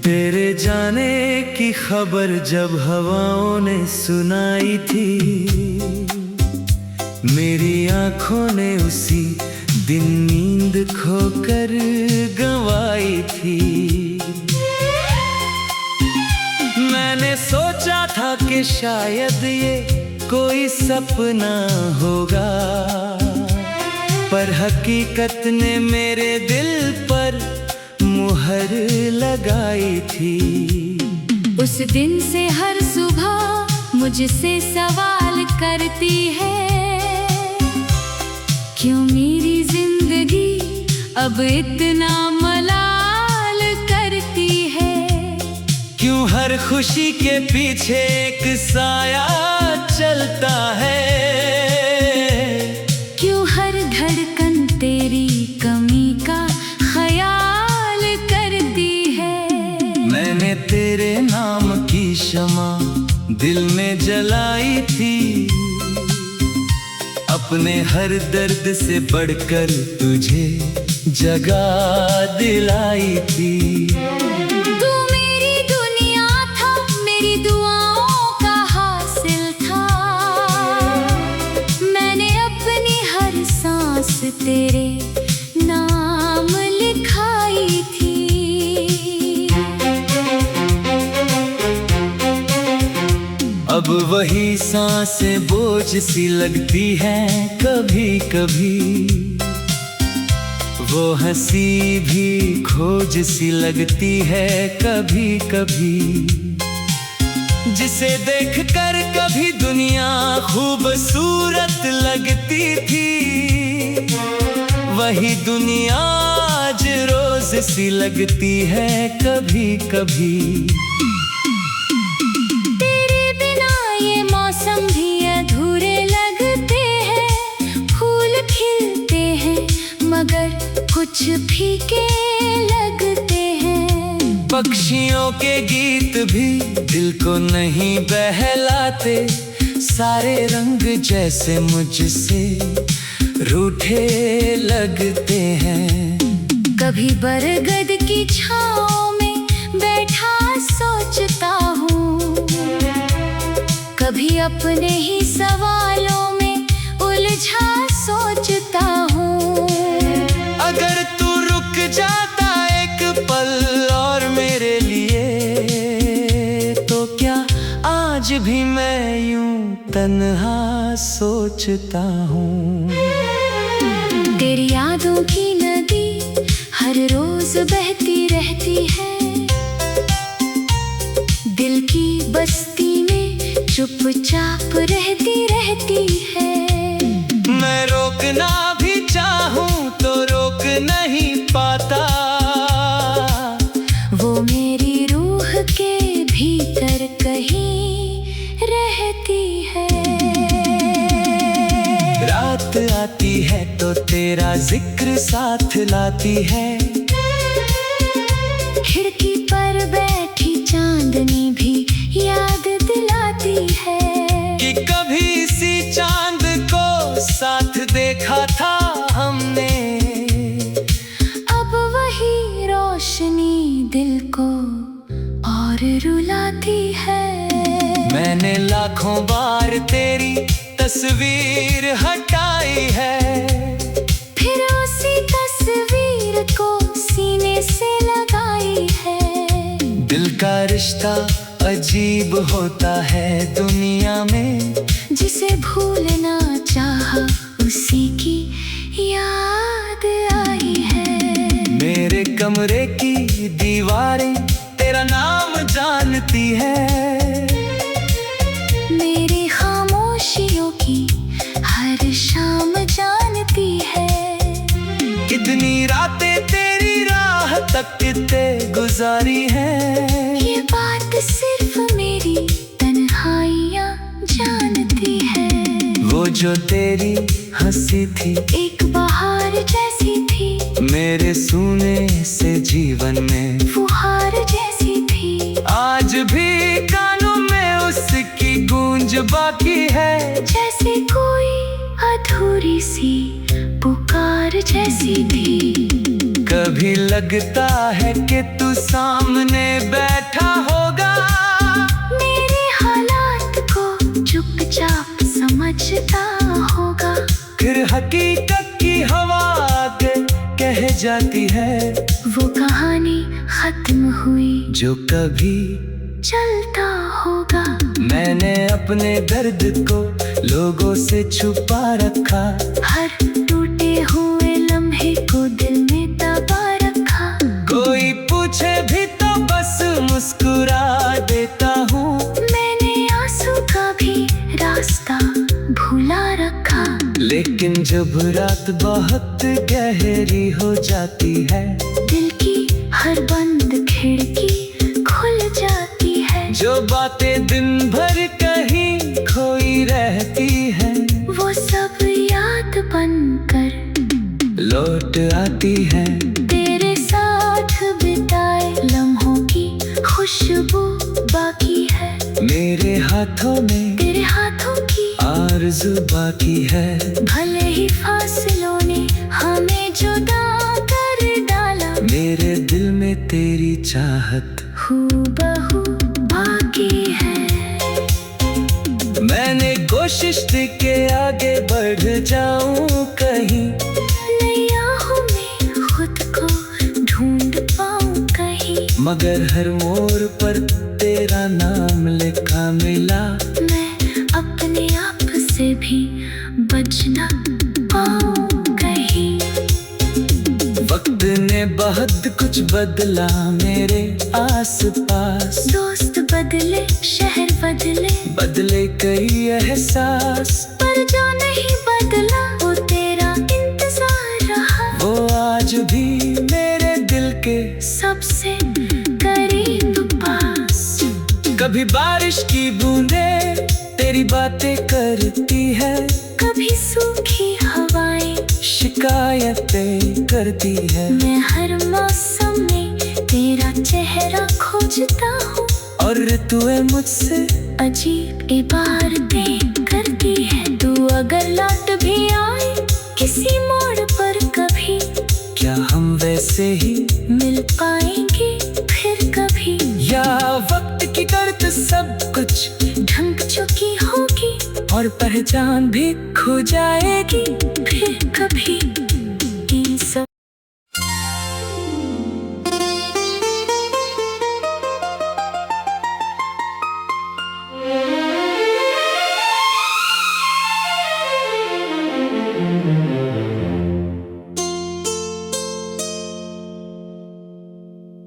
तेरे जाने की खबर जब हवाओं ने सुनाई थी, मेरी आंखों ने उसी दिन नींद खोकर गंवाई थी। मैंने सोचा था कि शायद ये कोई सपना होगा, पर हकीकत ने मेरे दिल पर मुहर लगाई थी। उस दिन से हर सुबह मुझसे सवाल करती है, क्यों मेरी जिंदगी अब इतना मलाल करती है। क्यों हर खुशी के पीछे एक साया चलता है, क्यों हर धड़कन तेरी कमी का ख्याल करती है। मैंने तेरे नाम की शमा दिल में जलाई थी, अपने हर दर्द से बढ़कर तुझे जगा दिलाई थी। तू मेरी दुनिया था, मेरी दुआओं का हासिल था। मैंने अपनी हर सांस तेरे नाम लिखाई थी। अब वही सांसें बोझ सी लगती हैं कभी कभी, वो हंसी भी खोज सी लगती है कभी कभी। जिसे देखकर कभी दुनिया खूबसूरत लगती थी, वही दुनिया आज रोज सी लगती है कभी कभी। मौसम भी अधूरे लगते हैं, फूल खिलते हैं मगर कुछ फीके लगते हैं। पक्षियों के गीत भी दिल को नहीं बहलाते, सारे रंग जैसे मुझसे रूठे लगते हैं। कभी बरगद की छाँव में बैठा सोचता हूँ, कभी अपने ही सवालों में उलझा सोचता हूँ। अगर तू रुक जाता एक पल और मेरे लिए, तो क्या आज भी मैं यूं तन्हा सोचता हूँ। तेरी यादों की नदी हर रोज बहती रहती है, दिल की बस्ती में चुपचाप रहती है। मैं रोकना भी चाहूं तो रोक नहीं पाता, वो मेरी रूह के भीतर कहीं रहती है। रात आती है तो तेरा जिक्र साथ लाती है, खिड़की पर बैठी चांदनी भी याद दिलाती है कि कभी इसी चांद को साथ देखा था हमने। अब वही रोशनी दिल को और रुलाती है। मैंने लाखों बार तेरी तस्वीर हटाई है, फिर उसी तस्वीर को सीने से लगाई है। दिल का रिश्ता अजीब होता है दुनिया में, जिसे भूलना चाहा उसी की याद आई है। मेरे कमरे की दीवारें तेरा नाम जानती है, मेरी खामोशियों की हर शाम जानती है। कितनी रातें तेरी राह तकते गुजारी है, ये बात सिर्फ मेरी तन्हाइयाँ जानती है। वो जो तेरी हंसी थी एक बहार जैसी थी, मेरे सूने से जीवन में फुहार जैसी थी। आज भी कानों में उसकी गूंज बाकी है, जैसे कोई अधूरी सी पुकार जैसी थी। कभी लगता है कि तू सामने बैठा होगा, मेरे हालात को चुपचाप समझता होगा। फिर हकीकत की हवा आके कह जाती है, वो कहानी खत्म हुई जो कभी चलता होगा। मैंने अपने दर्द को लोगों से छुपा रखा, हर टूटे हुए लम्हे को दिल में दबा रखा। कोई पूछे भी तो बस मुस्कुरा देता हूँ, मैंने आंसू का भी रास्ता भुला रखा। लेकिन जब रात बहुत गहरी हो जाती है, दिल की हर बंद खिड़की खुल जाती है। जो बातें दिन भर कहीं खोई रहती है, वो सब याद बनकर लौट आती है। तेरे साथ बिताए लम्हों की खुशबू बाकी है, मेरे हाथों में तेरे हाथों की आरज़ू बाकी है। भले ही फासलों ने हमें जुदा कर डाला, मेरे दिल में तेरी चाहत हूबहू बाकी है। मैंने कोशिश की के आगे बढ़ जाऊं कहीं, नैयाहों में खुद को ढूंढ पाऊं कहीं। मगर हर मोड़ पर तेरा नाम लिखा मिला, मैं अपने आप से भी बच न पाऊं कहीं। वक्त ने बहुत कुछ बदला मेरे आसपास, दोस्त बदले, शहर बदले, बदले कई एहसास, पर जो नहीं बदला वो तेरा इंतजार रहा। वो आज भी मेरे दिल के सबसे करीब पास। कभी बारिश की बूंदें तेरी बातें करती है, कभी सूखी हवाएं शिकायतें करती है। मैं हर मौसम में तेरा चेहरा खोजता हूँ, और ऋतुएं मुझसे अजीब इबारतें करती है। तू अगर लौट भी आए किसी मोड़ पर कभी, क्या हम वैसे ही मिल पाएंगे फिर कभी? या वक्त की करत सब कुछ ढंक चुकी होगी और पहचान भी खो जाएगी फिर कभी? इन सब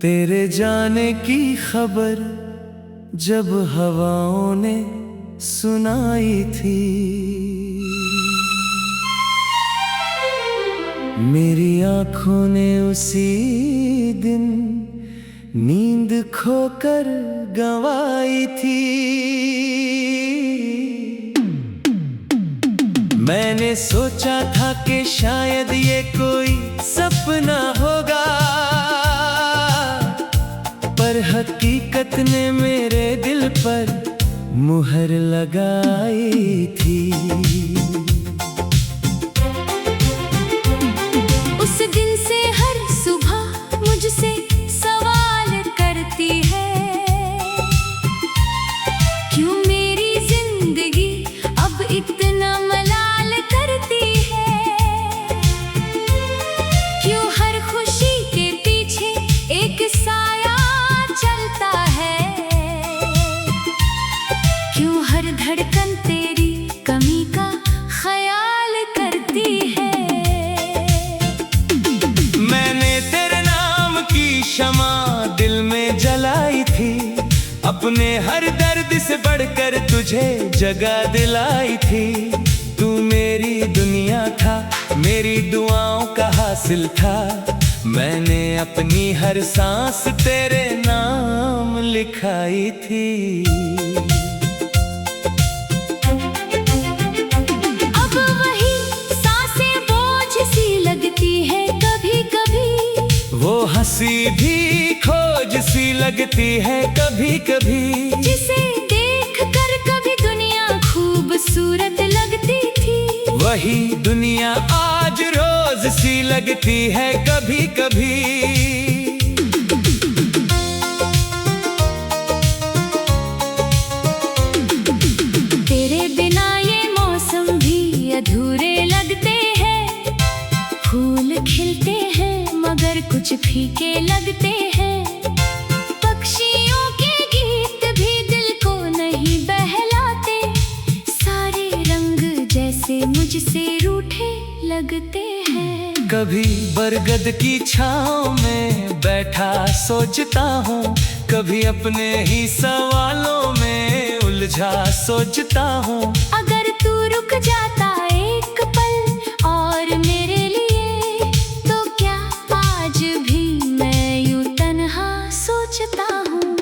तेरे जाने की खबर जब हवाओं ने सुनाई थी, मेरी आंखों ने उसी दिन नींद खोकर गंवाई थी। मैंने सोचा था कि शायद ये कोई सपना होगा, पर हकीकत ने मेरे दिल पर मुहर लगाई थी। उस दिन से हर सुबह मुझसे सवाल करती है, क्यों मेरी जिंदगी अब इतना मलाल करती है? क्यों हर खुशी के पीछे एक साया चलता है? क्यों हर धड़कन तेरी कमी का ख्याल करती है? मैंने तेरे नाम की शमा दिल में जलाई थी, अपने हर दर्द से बढ़कर तुझे जगह दिलाई थी। तू मेरी दुनिया था, मेरी दुआओं का हासिल था, मैंने अपनी हर सांस तेरे नाम लिखाई थी। अब वही सांसें बोझ सी लगती है कभी कभी, वो हंसी भी खोज सी लगती है कभी कभी, जिसे देख कर कभी दुनिया खूबसूरत लगती थी। वही दुनिया आज रोज रोज सी लगती है कभी कभी। तेरे बिना ये मौसम भी अधूरे लगते हैं। फूल खिलते हैं मगर कुछ फीके लगते हैं। पक्षियों के गीत भी दिल को नहीं बहलाते। सारे रंग जैसे मुझसे रूठे लगते हैं। कभी बरगद की छाँव में बैठा सोचता हूँ, कभी अपने ही सवालों में उलझा सोचता हूँ। अगर तू रुक जाता एक पल और मेरे लिए, तो क्या आज भी मैं यूं तन्हा सोचता हूँ।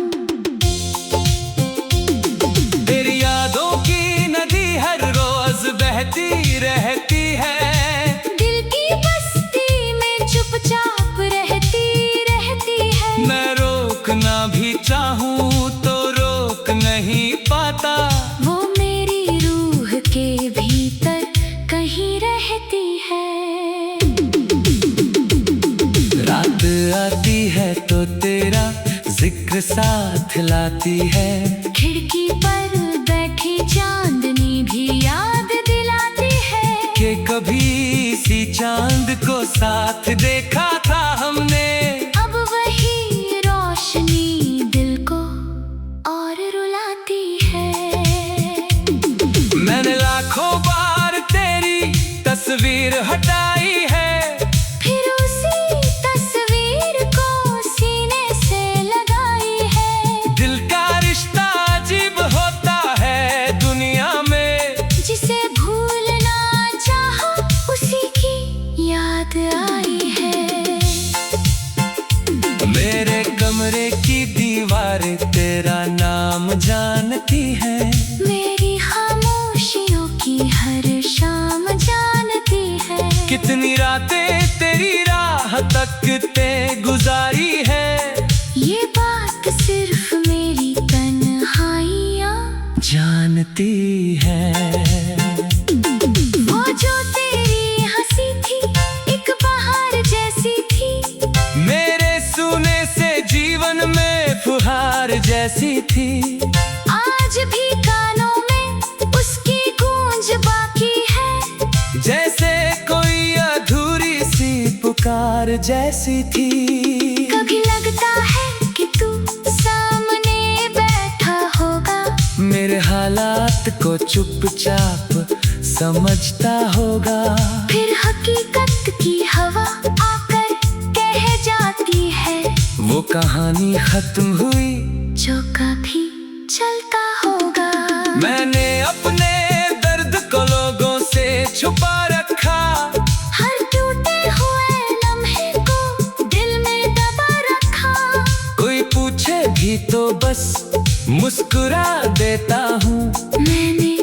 तेरी यादों की नदी हर रोज बहती रहती है। दिल की बस्ती में चुपचाप रहती है। मैं रोकना भी चाहूँ तो रोक नहीं पाता। वो मेरी रूह के भीतर कहीं रहती है। रात आती है तो तेरा जिक्र साथ लाती है। खिड़की पर बैठी चांदनी भी याद दिलाती है कि कभी इसी चांद को साथ देखा था हमने। अब वही रोशनी दिल को और रुलाती है। मैंने लाखों बार तेरी तस्वीर हटाई है, फिर उसी तस्वीर को सीने से लगाई है। दिल का रिश्ता अजीब होता है दुनिया में। जिसे भूलना चाहा उसी की याद आई है। मेरे कमरे की दीवारें तेरा नाम जानती है। मेरी खामोशियों की हर शाम जानती है। कितनी रातें तेरी राह तकते गुजारी है। ये बात सिर्फ मेरी तन्हाइयाँ जानती है। वो जो तेरी हंसी थी एक बहार जैसी थी। मेरे सुने से जीवन में फुहार जैसी थी। आज भी कानों में उसकी गूंज बाकी है। जैसे कोई अधूरी सी पुकार जैसी थी। कभी लगता है कि तू सामने बैठा होगा। मेरे हालात को चुपचाप समझता होगा। फिर हकीकत की हवा आकर कह जाती है, वो कहानी खत्म हुई जो कभी चलता होगा। मैंने अपने दर्द को लोगों से छुपा रखा। हर टूटे हुए लम्हे को दिल में दबा रखा। कोई पूछे भी तो बस मुस्कुरा देता हूँ। मैंने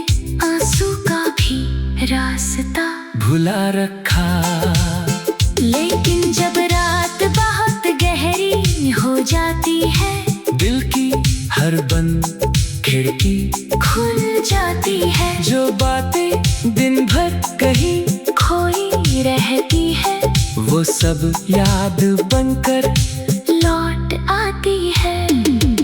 आंसू का भी रास्ता भुला रखा। लेकिन जब रात बहुत गहरी हो जाती है, दिल की हर बंद खिड़की खुल जाती है। जो बातें दिन भर कहीं खोई रहती है, वो सब याद बनकर लौट आती है।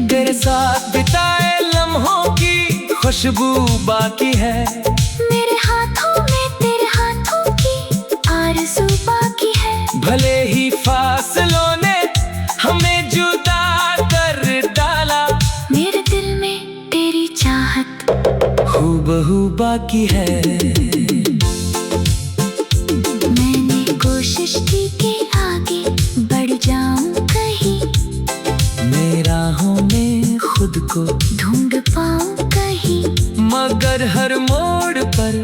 तेरे साथ बिताए लम्हों की खुशबू बाकी है। मेरे हाथों में तेरे हाथों की आरज़ू बाकी है। भले ही फासलों ने हमें जुदा कर डाला, मेरे दिल में तेरी चाहत हूबहू बाकी है। मैंने कोशिश की कि आगे बढ़ जाऊं कहीं। मेरा राहों में खुद को ढूंढ पाऊं कहीं। मगर हर मोड़ पर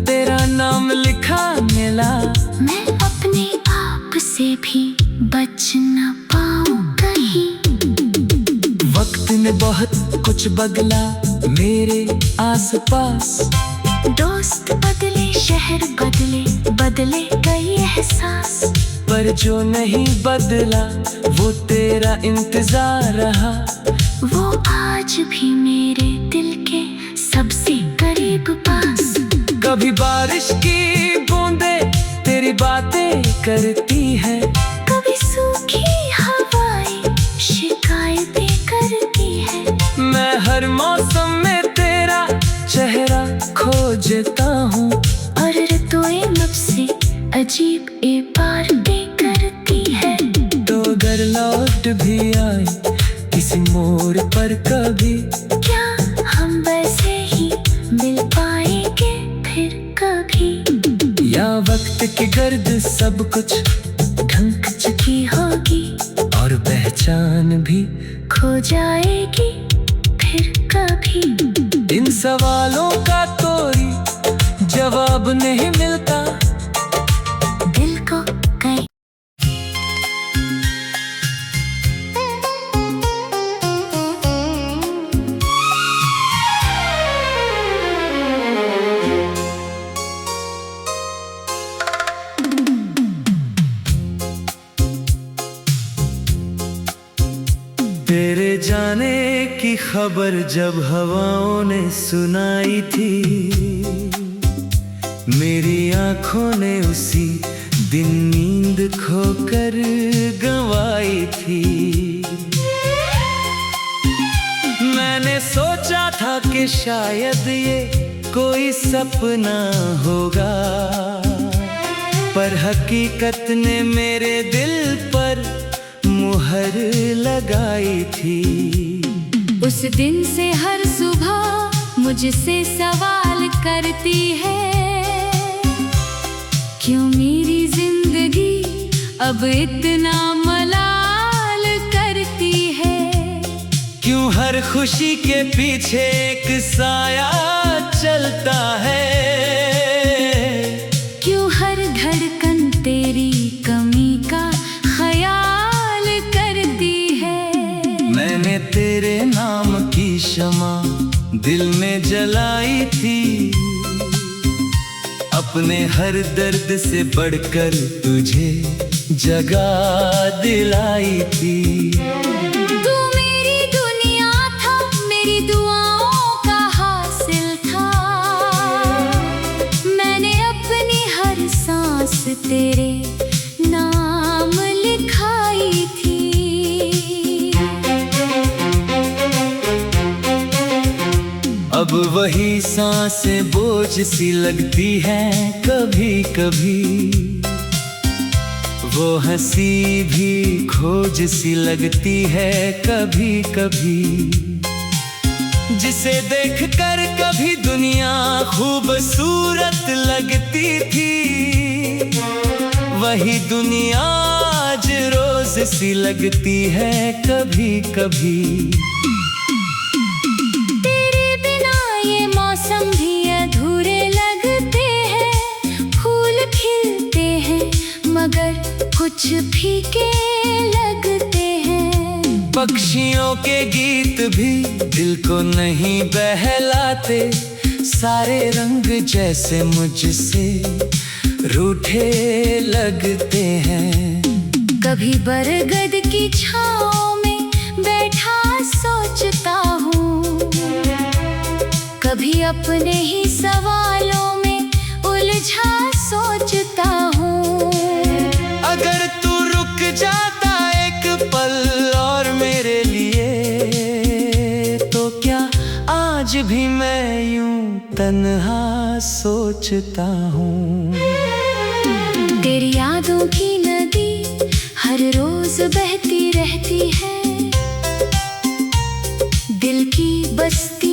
तेरा नाम लिखा मिला। मैं अपने आप से भी बच न पाऊं कहीं। वक्त ने बहुत कुछ बदला मेरे आसपास। दोस्त बदले, शहर बदले, बदले कई एहसास। पर जो नहीं बदला वो तेरा इंतजार रहा। वो आज भी मेरे दिल के सबसे करीब पास। कभी बारिश की बूंदे तेरी बातें करती है। कभी सूखी हवाएं शिकायतें करती है। मैं हर मौसम में तेरा चेहरा खोजता हूँ। और ऋतुएं मुझसे अजीब बातें करती है। तो अगर लौट भी आए किसी मोड़ पर कभी, क्या हम वैसे ही मिल पाएंगे फिर कभी? या वक्त की गर्द सब कुछ ढंक चुकी होगी और पहचान भी खो जाएगी फिर कभी? इन सवालों का कोई जवाब नहीं मिलता। दिल को कहीं तेरे जाने की खबर जब हवाओं ने सुनाई थी, मेरी आंखों ने उसी दिन नींद खोकर गंवाई थी। मैंने सोचा था कि शायद ये कोई सपना होगा, पर हकीकत ने मेरे दिल पर मुहर लगाई थी। उस दिन से हर सुबह मुझसे सवाल करती है, क्यों मेरी जिंदगी अब इतना मलाल करती है? क्यों हर खुशी के पीछे एक साया चलता है? क्यों हर धड़कन तेरी कमी का ख्याल करती है? मैंने तेरे नाम की शमा दिल में जलाई थी, अपने हर दर्द से बढ़कर तुझे जगा दिलाई थी। तू मेरी दुनिया था, मेरी दुआओं का हासिल था। मैंने अपनी हर सांस तेरे नाम लिखाई थी। अब वही सांसें बोझ सी लगती हैं कभी कभी, वो हंसी भी खोज सी लगती है कभी कभी। जिसे देखकर कभी दुनिया खूबसूरत लगती थी, वही दुनिया आज रोज सी लगती है कभी कभी। मौसम भी अधूरे लगते हैं, फूल खिलते हैं मगर कुछ फीके लगते हैं। पक्षियों के गीत भी दिल को नहीं बहलाते, सारे रंग जैसे मुझसे रूठे लगते हैं। कभी बरगद की छाँव में बैठा सोचता हूँ, कभी अपने ही सवालों में उलझा सोचता हूँ। अगर तू रुक जाता एक पल और मेरे लिए, तो क्या आज भी मैं यूं तन्हा सोचता हूँ। तेरी यादों की नदी हर रोज बहती रहती है, दिल की बस्ती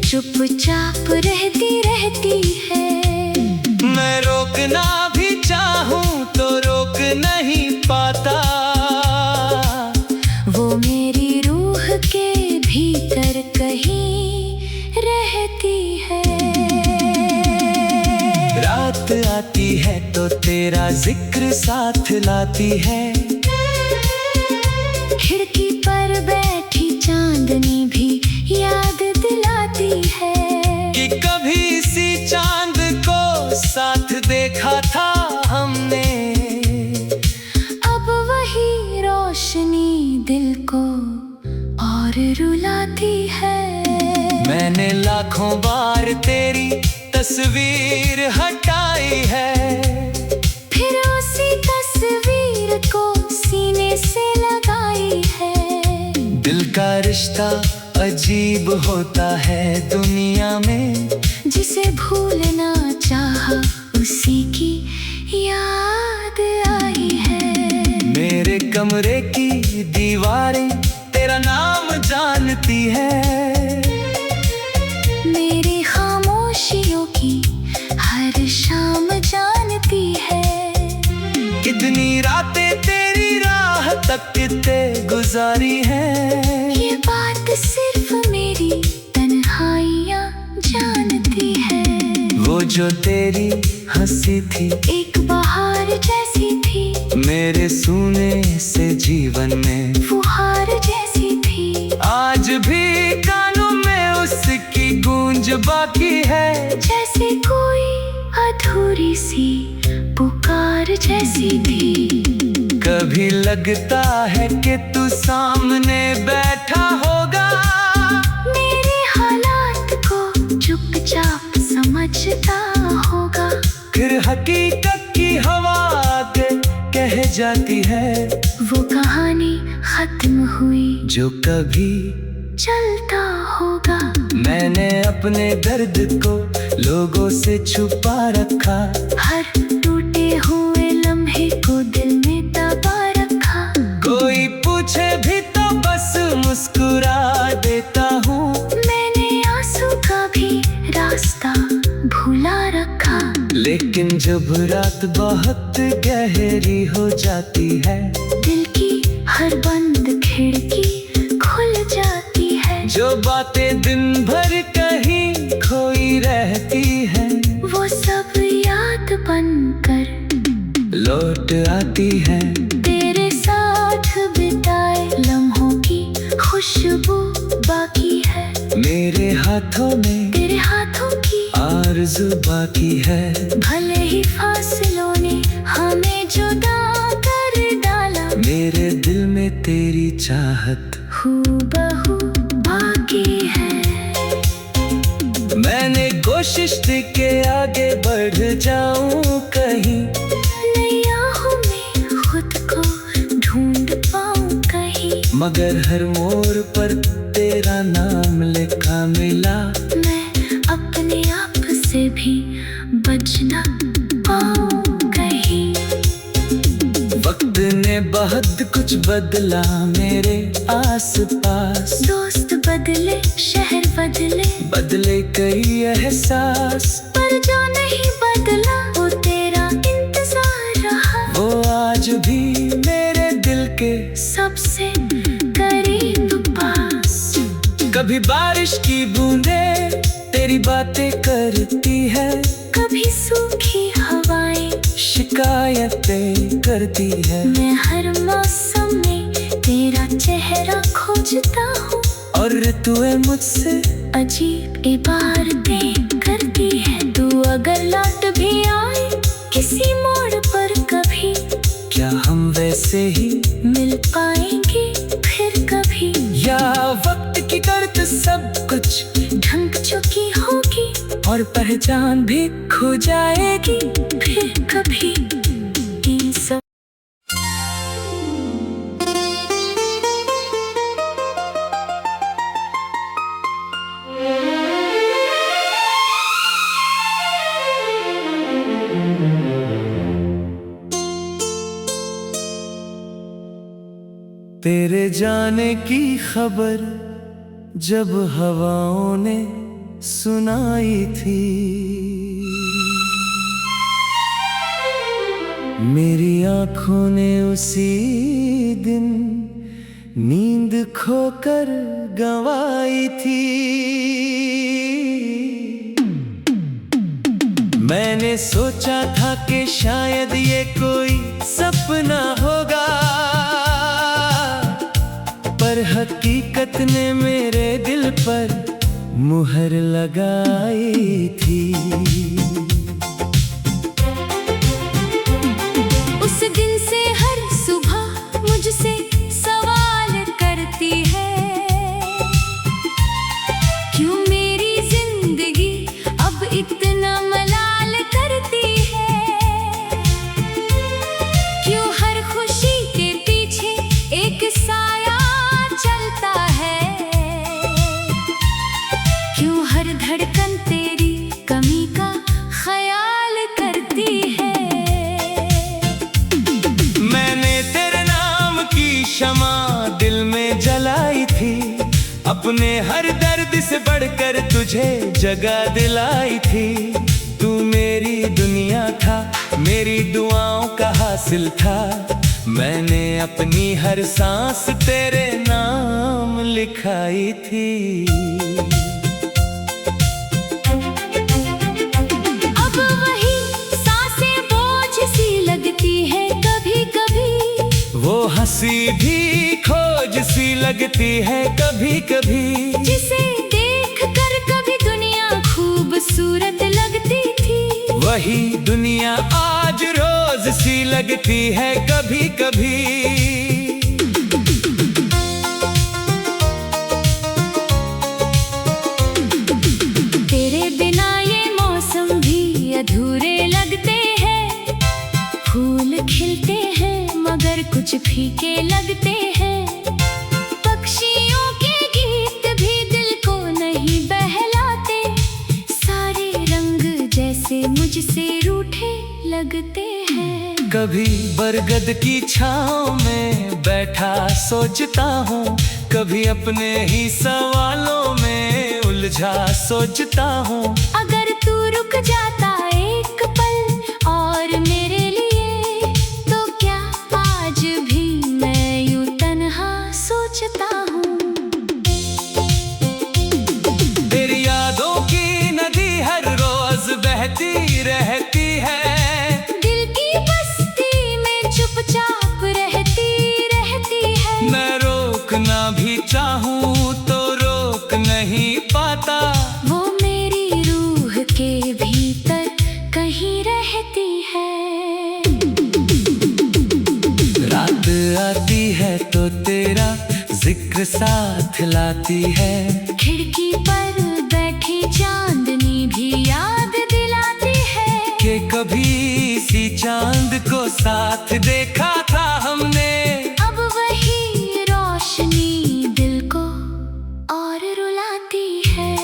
चुपचाप रहती है। मैं रोकना भी चाहूं तो रोक नहीं पाता, वो मेरी रूह के भीतर कहीं रहती है। रात आती है तो तेरा जिक्र साथ लाती है, खिड़की पर बैठी चांदनी भी याद दिलाती है कि कभी इसी चांद को साथ देखा था हमने। अब वही रोशनी दिल को और रुलाती है। मैंने लाखों बार तेरी तस्वीर हटाई है, फिर उसी तस्वीर को सीने से लगाई है। दिल का रिश्ता अजीब होता है दुनिया में, जिसे भूलना चाहा उसी की याद आई है। मेरे कमरे की दीवारें तेरा नाम जानती है, मेरी खामोशियों की हर शाम जानती है। कितनी रातें तेरी राह तकते गुजारी है, ये बात सिर्फ मेरी तन्हाइयाँ जानती है। वो जो तेरी हंसी थी एक बहार जैसी थी, मेरे सूने से जीवन में फुहार जैसी थी। आज भी कानों में उसकी गूंज बाकी है, जैसे कोई अधूरी सी पुकार जैसी थी। कभी लगता है कि तू सामने बैठा होगा, मेरे हालात को चुपचाप समझता होगा। फिर हकीकत की हवा आके कह जाती है, वो कहानी खत्म हुई जो कभी चलता होगा। मैंने अपने दर्द को लोगों से छुपा रखा, हर टूटे हुए लम्हे को दिल में दबा रखा। कोई पूछे भी तो बस मुस्कुरा देता हूँ, मैंने आंसू का भी रास्ता भुला रखा। लेकिन जब रात बहुत गहरी हो जाती है, दिल की हर बंद खिड़की खुल जाती है। जो बातें दिन भर कहीं खोई रहती है, वो सब याद बनकर लौट आती है। तेरे साथ बिताए लम्हों की खुशबू बाकी है, मेरे हाथों में तेरे हाथों की आरज़ू बाकी है। भले ही फासलों ने हमें जुदा कर डाला, मेरे दिल में तेरी चाहत हूबहू बाकी है। मैंने कोशिश की के आगे बढ़ जाऊं कहीं, नैयाहों में खुद को ढूंढ पाऊं कहीं। मगर हर मोड़ पर तेरा नाम लिखा मिला, मैं अपने आप से भी बच न पाऊं कहीं। वक्त ने बहुत कुछ बदला मेरे आसपास, दोस्त बदले, शहर बदले, बदले कई एहसास, पर जो नहीं बदला वो तेरा इंतजार रहा। वो आज भी मेरे दिल के सबसे करीब पास। कभी बारिश की बूंदें तेरी बातें करती है, कभी सूखी हवाएं शिकायतें करती है। मैं हर मौसम में तेरा चेहरा खोजता हूँ, और ऋतुएं मुझसे अजीब इबारतें करती है। तू अगर लौट भी आए किसी मोड़ पर कभी, क्या हम वैसे ही मिल पाएंगे फिर कभी? या वक्त की दर्द सब कुछ ढंक चुकी होगी और पहचान भी खो जाएगी फिर कभी? इन सब तेरे जाने की खबर जब हवाओं ने सुनाई थी, मेरी आंखों ने उसी दिन नींद खोकर गंवाई थी। मैंने सोचा था कि शायद ये कोई सपना होगा, पर हकीकत ने मेरे दिल पर मुहर लगाई थी। उस दिन से हर सुबह मुझसे सवाल करती है, क्यों मेरी जिंदगी अब इतना मलाल करती है। में जलाई थी। अपने हर दर्द से बढ़कर तुझे जगह दिलाई थी। तू मेरी दुनिया था, मेरी दुआओं का हासिल था। मैंने अपनी हर सांस तेरे नाम लिखाई थी। अब वही सांसें बोझ सी लगती है कभी कभी, वो हंसी भी खोज सी लगती है कभी कभी, जिसे देख कर कभी दुनिया खूबसूरत लगती थी। वही दुनिया आज रोज सी लगती है कभी कभी। तेरे बिना ये मौसम भी अधूरे लगते हैं। फूल खिलते हैं मगर कुछ फीके लगते हैं। पक्षियों के गीत भी दिल को नहीं बहलाते। सारे रंग जैसे मुझसे रूठे लगते हैं। कभी बरगद की छाँव में बैठा सोचता हूँ, कभी अपने ही सवालों में उलझा सोचता हूँ। अगर तू रुक जाता एक पल और मेरे लिए, तो क्या आज भी मैं यूं तन्हा सोचता हूँ। तेरी यादों की नदी हर रोज बहती रहती है। दिल की बस्ती में चुपचाप रहती रहती है। मैं रोकना भी चाहूँ तो रोक नहीं पाता। वो मेरी रूह के भीतर कहीं रहती है। रात आती है तो तेरा जिक्र साथ लाती है। खिड़की पर बैठी चांदनी भी याद दिलाती है कि कभी इसी चांद को साथ देखा था हमने। अब वही रोशनी दिल को और रुलाती है।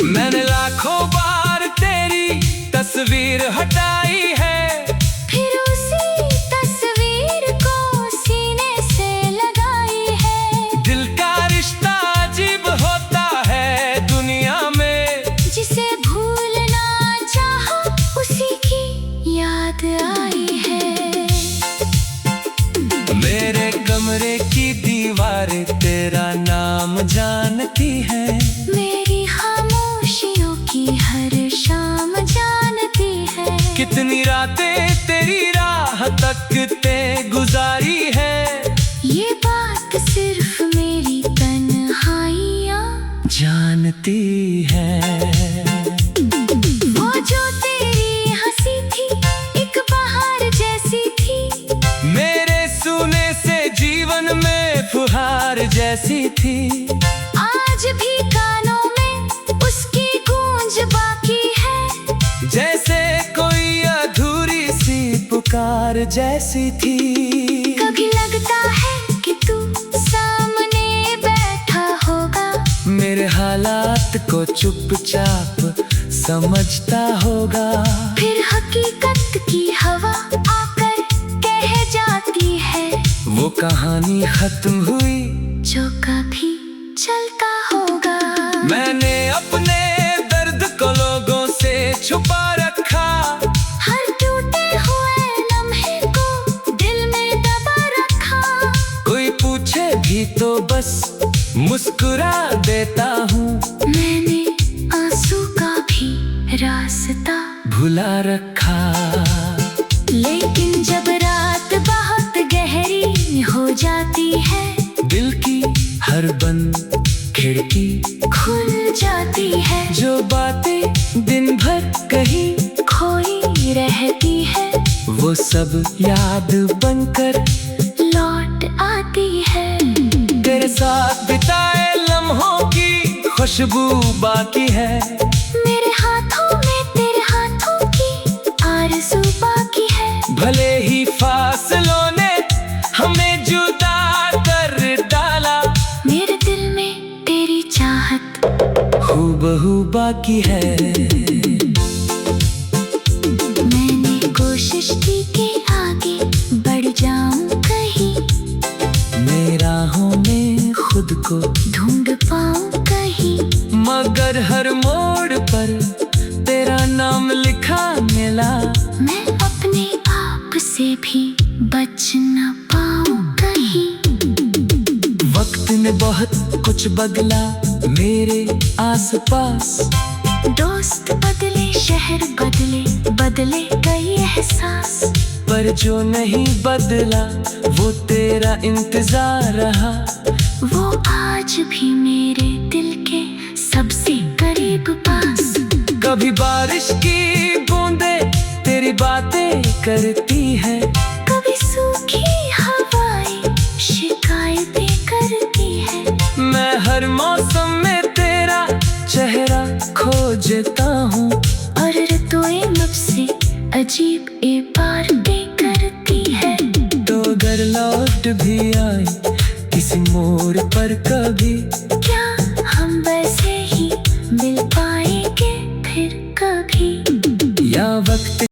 मैंने लाखों बार तेरी तस्वीर हटाई है, फिर उसी तस्वीर को सीने से लगाई है। दिल का रिश्ता अजीब होता है दुनिया में। जिसे भूलना चाहा उसी की याद आई है। मेरे कमरे की दीवारें तेरा नाम जानती है। मेरी खामोशियों की हर शाम जानती है। कितनी रातें तेरी राह तकते गुजारी है। ये बात सिर्फ मेरी तन्हाइयाँ जानती है। वो जो तेरी हंसी थी एक बहार जैसी थी। मेरे सूने से जीवन में फुहार जैसी थी। आज भी कानों में उसकी गूंज बाकी है। जैसे कोई अधूरी सी पुकार जैसी थी। कभी लगता है कि तू सामने बैठा होगा। मेरे हालात को चुपचाप समझता होगा। फिर हकीकत की हवा आकर कह जाती है, वो कहानी खत्म हुई जो कभी चलता होगा। मैंने अपने दर्द को लोगों से छुपा रखा। हर टूटे हुए लम्हे को दिल में दबा रखा। कोई पूछे भी तो बस मुस्कुरा देता हूँ। मैंने आंसू का भी रास्ता भुला रखा। लेकिन जब रात बहुत गहरी हो जाती है, दिल की हर बंद खिड़की खुल जाती है। जो बातें दिन भर कहीं खोई रहती है, वो सब याद बनकर लौट आती है। तेरे साथ बिताए लम्हों की खुशबू बाकी है। मेरे हाथों में तेरे हाथों की आरज़ू बाकी है। भले ही फासलों ने हमें जुदा कर डाला, मेरे दिल में तेरी चाहत हूबहू बाकी है। मैंने कोशिश की कि आगे बढ़ जाऊं कहीं। मेरे को ढूंढ पाऊं कहीं, मगर हर मोड़ पर तेरा नाम लिखा मिला। मैं अपने आप से भी बच न पाऊं कहीं। वक्त ने बहुत कुछ बदला मेरे आसपास, दोस्त बदले, शहर बदले, बदले कई एहसास, पर जो नहीं बदला वो तेरा इंतजार रहा। वो आज भी मेरे दिल के सबसे करीब पास। कभी बारिश की बूंदें तेरी बातें करती है, कभी सूखी हवाएं शिकायतें करती है। मैं हर मौसम में तेरा चेहरा खोजता हूँ, और ऋतुएं मुझसे अजीब बातें करती है। तो अगर लौट भी आए किसी मोड़ पर कभी, क्या हम वैसे ही मिल पाएंगे फिर कभी? या वक्त